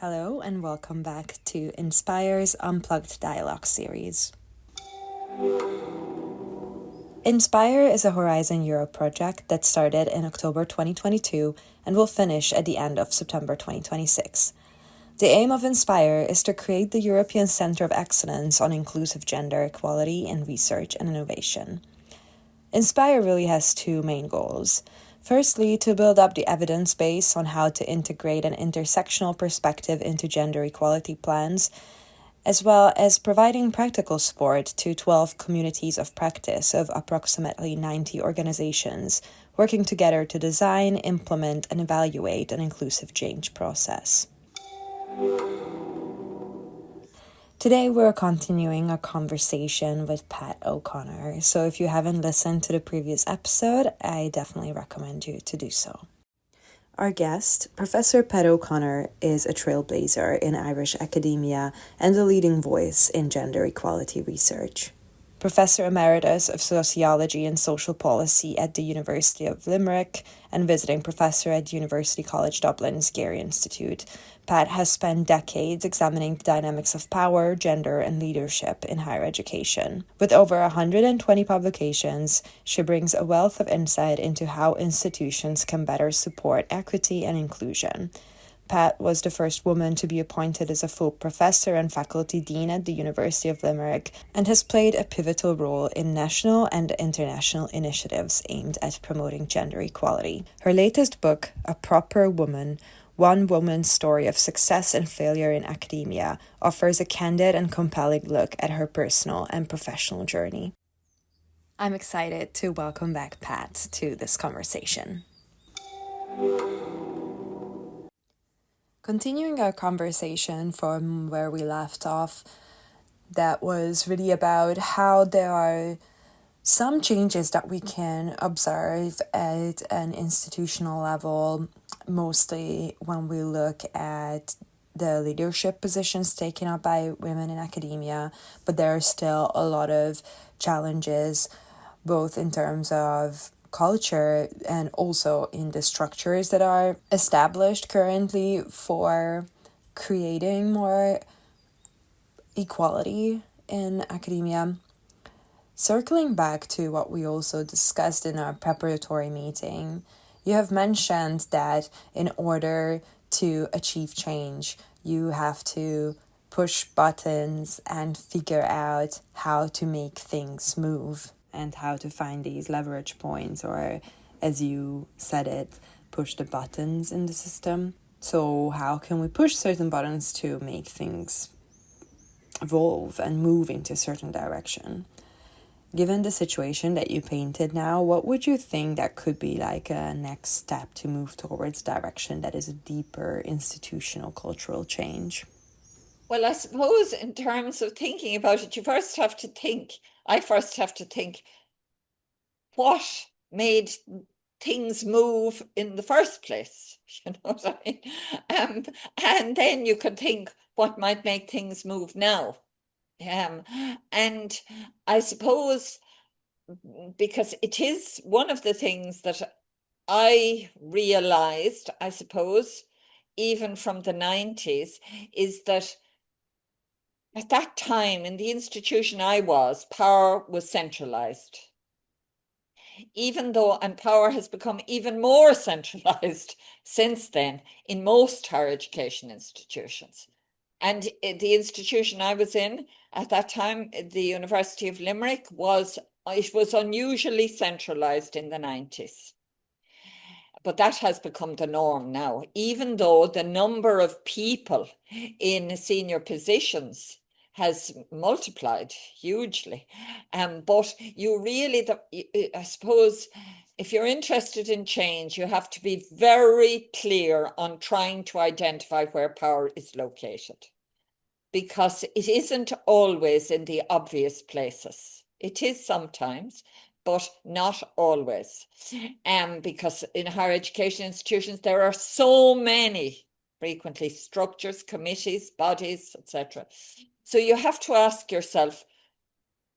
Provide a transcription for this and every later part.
Hello and welcome back to INSPIRE's Unplugged Dialogue series. INSPIRE is a Horizon Europe project that started in October 2022 and will finish at the end of September 2026. The aim of INSPIRE is to create the European Centre of Excellence on inclusive gender equality in research and innovation. INSPIRE really has two main goals. Firstly, to build up the evidence base on how to integrate an intersectional perspective into gender equality plans, as well as providing practical support to 12 communities of practice of approximately 90 organizations working together to design, implement, and evaluate an inclusive change process. Today, we're continuing our conversation with Pat O'Connor, so if you haven't listened to the previous episode, I definitely recommend you to do so. Our guest, Professor Pat O'Connor, is a trailblazer in Irish academia and a leading voice in gender equality research. Professor Emeritus of Sociology and Social Policy at the University of Limerick and visiting professor at University College Dublin's Geary Institute, Pat has spent decades examining the dynamics of power, gender, and leadership in higher education. With over 120 publications, she brings a wealth of insight into how institutions can better support equity and inclusion. Pat was the first woman to be appointed as a full professor and faculty dean at the University of Limerick and has played a pivotal role in national and international initiatives aimed at promoting gender equality. Her latest book, A Proper Woman, One Woman's Story of Success and Failure in Academia, offers a candid and compelling look at her personal and professional journey. I'm excited to welcome back Pat to this conversation. Continuing our conversation from where we left off, that was really about how there are some changes that we can observe at an institutional level, mostly when we look at the leadership positions taken up by women in academia, but there are still a lot of challenges, both in terms of culture and also in the structures that are established currently for creating more equality in academia. Circling back to what we also discussed in our preparatory meeting, you have mentioned that in order to achieve change, you have to push buttons and figure out how to make things move and how to find these leverage points, or as you said it, push the buttons in the system. So how can we push certain buttons to make things evolve and move into a certain direction? Given the situation that you painted now, what would you think that could be like a next step to move towards direction that is a deeper institutional cultural change? Well, I suppose in terms of thinking about it, I first have to think what made things move in the first place, you know what I mean? And then you could think what might make things move now. And I suppose because it is one of the things that I realized, I suppose, even from the 90s, is that at that time in the institution I was, power was centralized. And power has become even more centralized since then in most higher education institutions. And the institution I was in at that time, the University of Limerick, was unusually centralized in the 90s. But that has become the norm now, even though the number of people in senior positions has multiplied hugely. But you really, I suppose, if you're interested in change, you have to be very clear on trying to identify where power is located, because it isn't always in the obvious places. It is sometimes, but not always. Because in higher education institutions, there are so many, frequently, structures, committees, bodies, etc. So you have to ask yourself,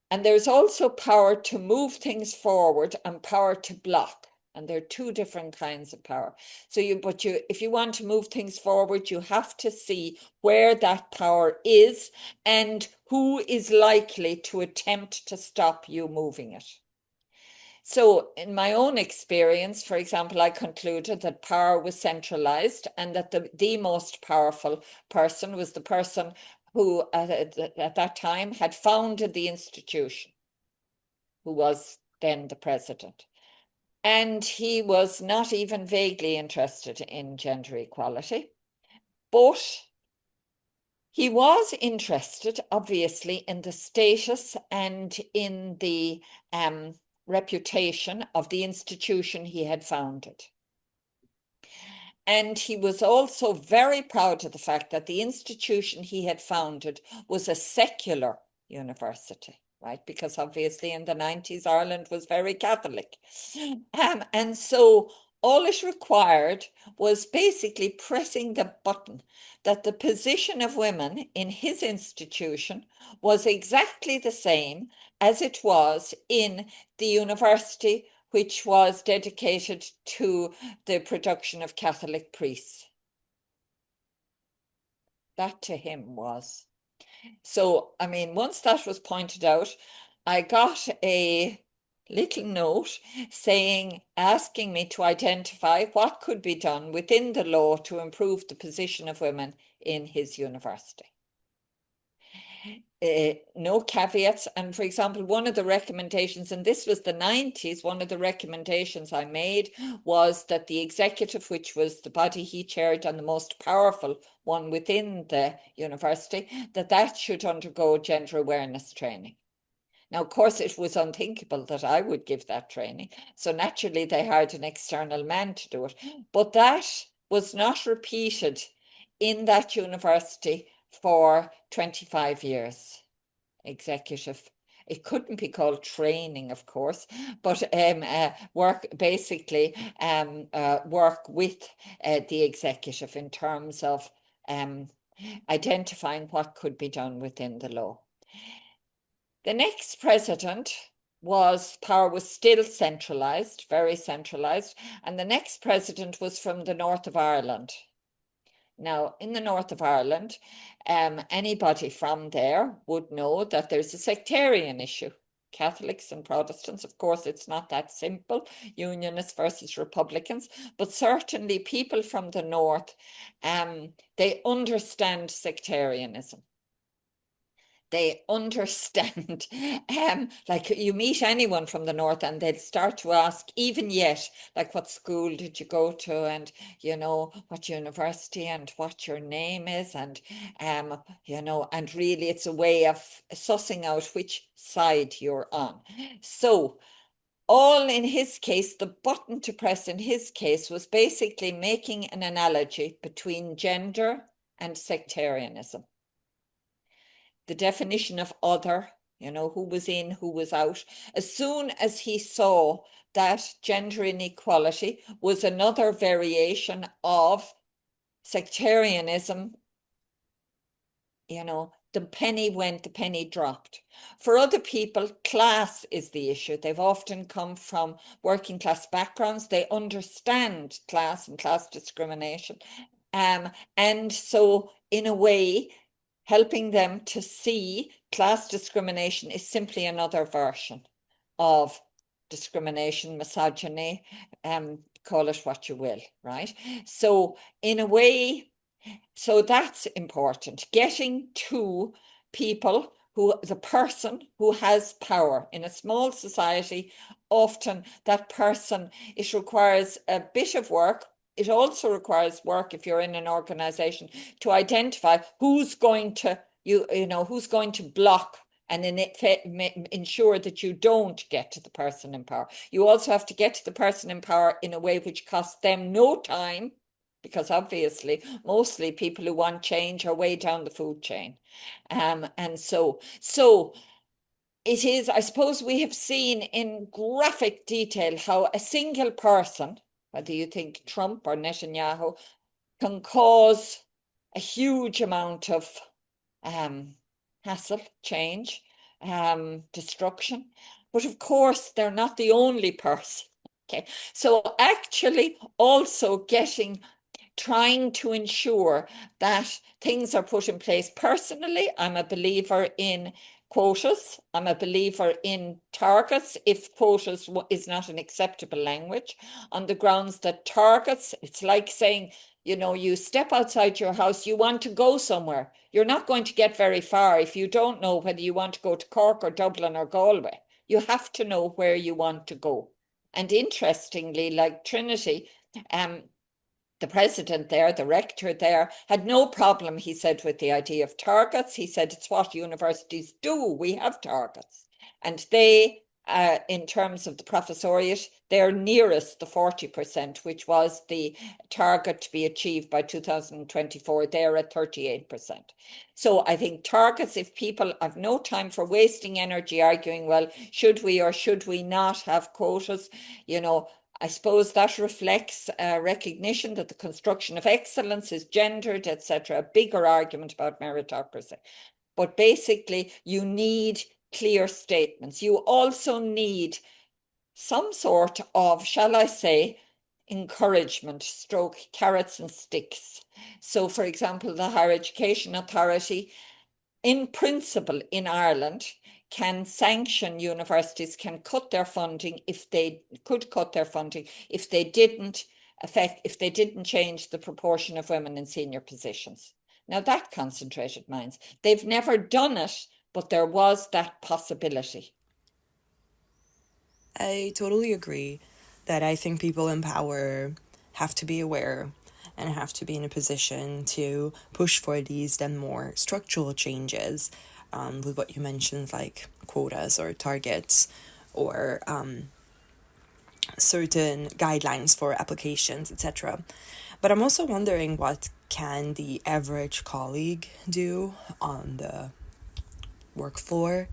and there's also power to move things forward and power to block. And there are two different kinds of power. So if you want to move things forward, you have to see where that power is and who is likely to attempt to stop you moving it. So in my own experience, for example, I concluded that power was centralized and that the most powerful person was the person who at that time had founded the institution, who was then the president. And he was not even vaguely interested in gender equality, but he was interested, obviously, in the status and in the reputation of the institution he had founded. And he was also very proud of the fact that the institution he had founded was a secular university, right? Because obviously in the 90s, Ireland was very Catholic. And so all it required was basically pressing the button that the position of women in his institution was exactly the same as it was in the university which was dedicated to the production of Catholic priests. That to him was. So, I mean, once that was pointed out, I got a little note asking me to identify what could be done within the law to improve the position of women in his university. No caveats. And for example, one of the recommendations, and this was the 90s, one of the recommendations I made was that the executive, which was the body he chaired and the most powerful one within the university, that should undergo gender awareness training. Now, of course, it was unthinkable that I would give that training. So naturally, they hired an external man to do it. But that was not repeated in that university for 25 years. Executive. It couldn't be called training, of course, but work basically work with the executive in terms of identifying what could be done within the law. The next president power was still centralized, very centralized, and the next president was from the north of Ireland. Now, in the north of Ireland, anybody from there would know that there's a sectarian issue. Catholics and Protestants, of course, it's not that simple, Unionists versus Republicans, but certainly people from the north, they understand sectarianism. They understand, like you meet anyone from the north and they'll start to ask, even yet, like what school did you go to, and what university and what your name is, and and really it's a way of sussing out which side you're on. So all in his case, the button to press in his case was basically making an analogy between gender and sectarianism. The definition of other, who was in, who was out. As soon as he saw that gender inequality was another variation of sectarianism, the penny dropped. For other people, class is the issue. They've often come from working class backgrounds. They understand class and class discrimination. And so in a way, helping them to see class discrimination is simply another version of discrimination, misogyny, call it what you will, right? So in a way, so that's important, getting to people the person who has power. In a small society, often that person, it requires a bit of work. It also requires work if you're in an organization to identify who's going to, who's going to block and ensure that you don't get to the person in power. You also have to get to the person in power in a way which costs them no time, because obviously mostly people who want change are way down the food chain. And so it is, I suppose we have seen in graphic detail how a single person, whether you think Trump or Netanyahu, can cause a huge amount of hassle, change, destruction. But of course, they're not the only person. Okay, so actually also trying to ensure that things are put in place. Personally, I'm a believer in quotas. I'm a believer in targets if quotas is not an acceptable language, on the grounds that targets, it's like saying, you step outside your house, you want to go somewhere. You're not going to get very far if you don't know whether you want to go to Cork or Dublin or Galway. You have to know where you want to go. And interestingly, like Trinity, the president there, the rector there, had no problem, he said, with the idea of targets. He said it's what universities do. We have targets. And they, in terms of the professoriate, they're nearest the 40%, which was the target to be achieved by 2024. They're at 38%. So I think targets, if people have no time for wasting energy arguing, well, should we or should we not have quotas, I suppose that reflects recognition that the construction of excellence is gendered, etc. A bigger argument about meritocracy. But basically, you need clear statements. You also need some sort of, shall I say, encouragement, stroke carrots and sticks. So, for example, the Higher Education Authority, in principle, in Ireland, can sanction universities, can cut their funding if they didn't change the proportion of women in senior positions. Now that concentrated minds. They've never done it, but there was that possibility. I totally agree that I think people in power have to be aware and have to be in a position to push for these then more structural changes, with what you mentioned, like quotas or targets or certain guidelines for applications, etc. But I'm also wondering, what can the average colleague do on the work floor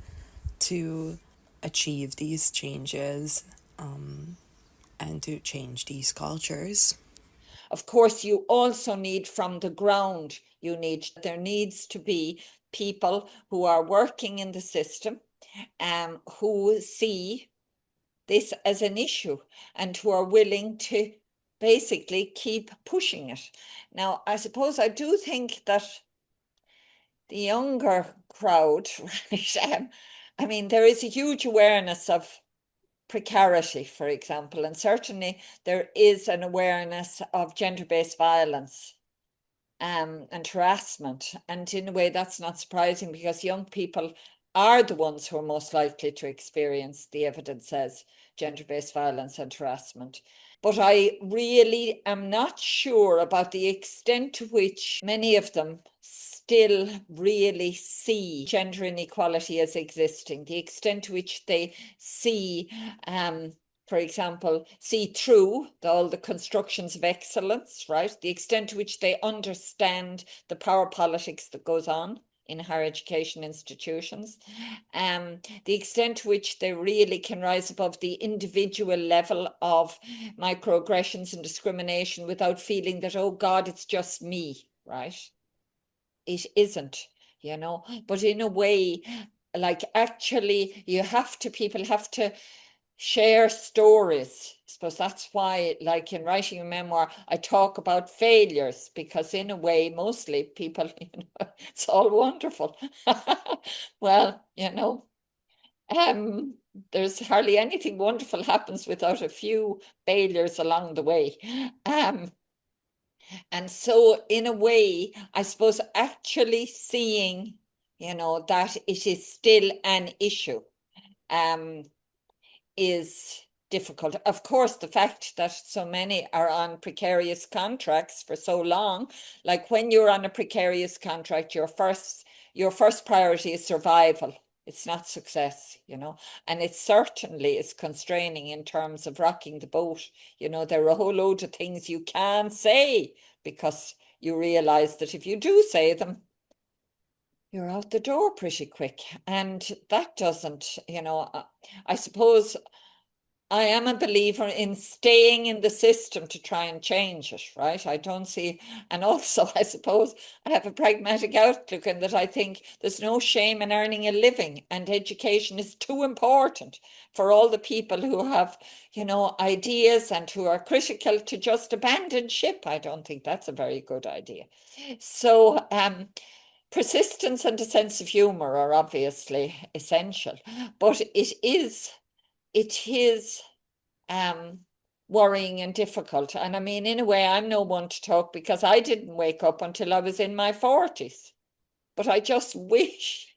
to achieve these changes, and to change these cultures? Of course, you also need from the ground, there needs to be people who are working in the system, who see this as an issue and who are willing to basically keep pushing it. Now, I suppose I do think that the younger crowd, right? There is a huge awareness of precarity, for example, and certainly there is an awareness of gender-based violence, and harassment. And in a way, that's not surprising because young people are the ones who are most likely to experience, the evidence says, gender-based violence and harassment. But I really am not sure about the extent to which many of them still really see gender inequality as existing, the extent to which they see, for example, see through all the constructions of excellence, right? The extent to which they understand the power politics that goes on in higher education institutions, the extent to which they really can rise above the individual level of microaggressions and discrimination without feeling that, oh God, it's just me, right? It isn't, but in a way, like actually people have to share stories. I suppose that's why, like in writing a memoir, I talk about failures, because in a way, mostly people, it's all wonderful. Well, there's hardly anything wonderful happens without a few failures along the way. And so in a way, I suppose actually seeing, that it is still an issue, is difficult. Of course, the fact that so many are on precarious contracts for so long, like when you're on a precarious contract, your first priority is survival. It's not success, and it certainly is constraining in terms of rocking the boat. There are a whole load of things you can't say because you realize that if you do say them, you're out the door pretty quick. And that doesn't, I suppose I am a believer in staying in the system to try and change it, right? I don't see, and also I suppose I have a pragmatic outlook in that I think there's no shame in earning a living, and education is too important for all the people who have, ideas and who are critical to just abandon ship. I don't think that's a very good idea. So, persistence and a sense of humor are obviously essential, but it is worrying and difficult. And I mean, in a way, I'm no one to talk because I didn't wake up until I was in my 40s. But I just wish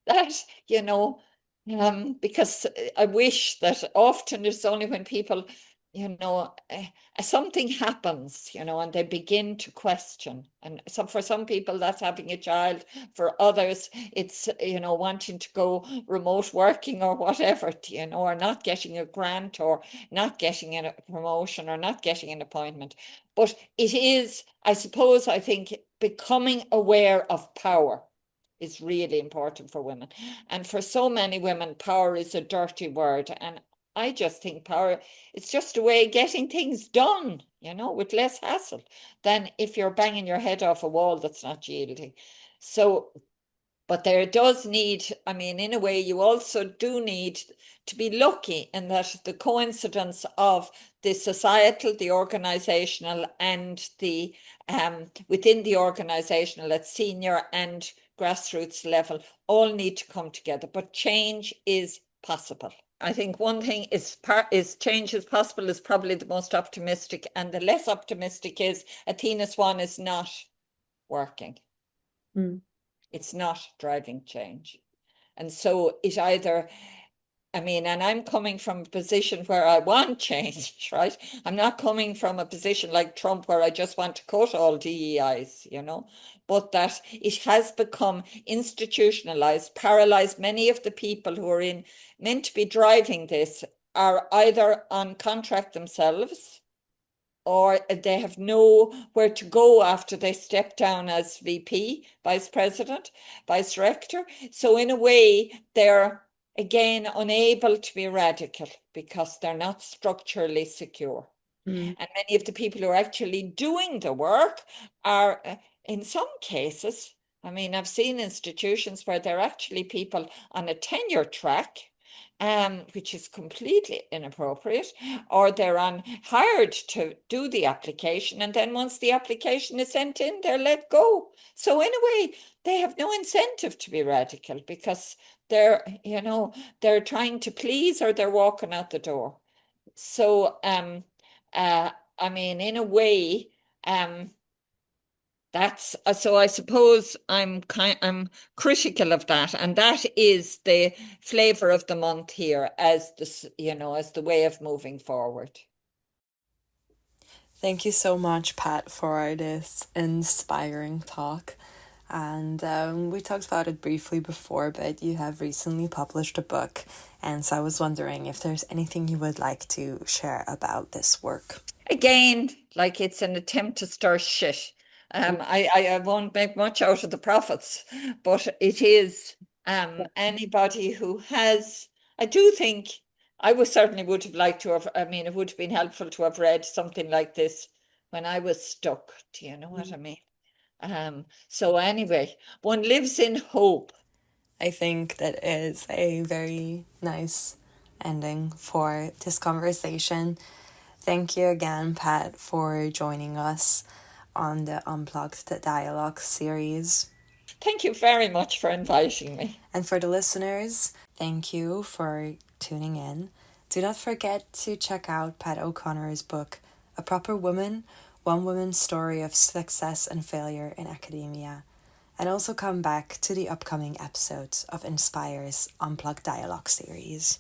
that, because I wish that often it's only when people, something happens, and they begin to question. And so for some people, that's having a child. For others, it's, wanting to go remote working or whatever, or not getting a grant or not getting a promotion or not getting an appointment. But it is, I suppose, I think becoming aware of power is really important for women. And for so many women, power is a dirty word. And I just think power, it's just a way of getting things done, with less hassle than if you're banging your head off a wall that's not yielding. So, but there does need, I mean, in a way, you also do need to be lucky in that the coincidence of the societal, the organizational, and the within the organizational at senior and grassroots level all need to come together. But change is possible. I think one thing is change is possible is probably the most optimistic, and the less optimistic is Athena Swan is not working. It's not driving change. And so it either, and I'm coming from a position where I want change, right? I'm not coming from a position like Trump where I just want to cut all DEIs, but that it has become institutionalized, paralyzed. Many of the people who are meant to be driving this are either on contract themselves, or they have nowhere to go after they step down as VP, vice president, vice director. So in a way, they're again unable to be radical because they're not structurally secure. And many of the people who are actually doing the work are, in some cases, I've seen institutions where they're actually people on a tenure track, which is completely inappropriate, or they're hired to do the application, and then once the application is sent in, they're let go. So in a way, they have no incentive to be radical because they're trying to please or they're walking out the door. So in a way, that's so I suppose I'm critical of that, and that is the flavor of the month here as the way of moving forward. Thank you so much, Pat, for this inspiring talk. And we talked about it briefly before, but you have recently published a book. And so I was wondering if there's anything you would like to share about this work. Again, like it's an attempt to stir shit. I won't make much out of the prophets, but it is anybody who has, I do think I certainly would have liked to have, it would have been helpful to have read something like this when I was stuck. Do you know what I mean? So anyway, one lives in hope. I think that is a very nice ending for this conversation. Thank you again, Pat, for joining us on the Unplugged Dialogues series. Thank you very much for inviting me. And for the listeners, thank you for tuning in. Do not forget to check out Pat O'Connor's book, A Proper Woman, One Woman's Story of Success and Failure in Academia. And also come back to the upcoming episodes of INSPIRE's Unplugged Dialogue series.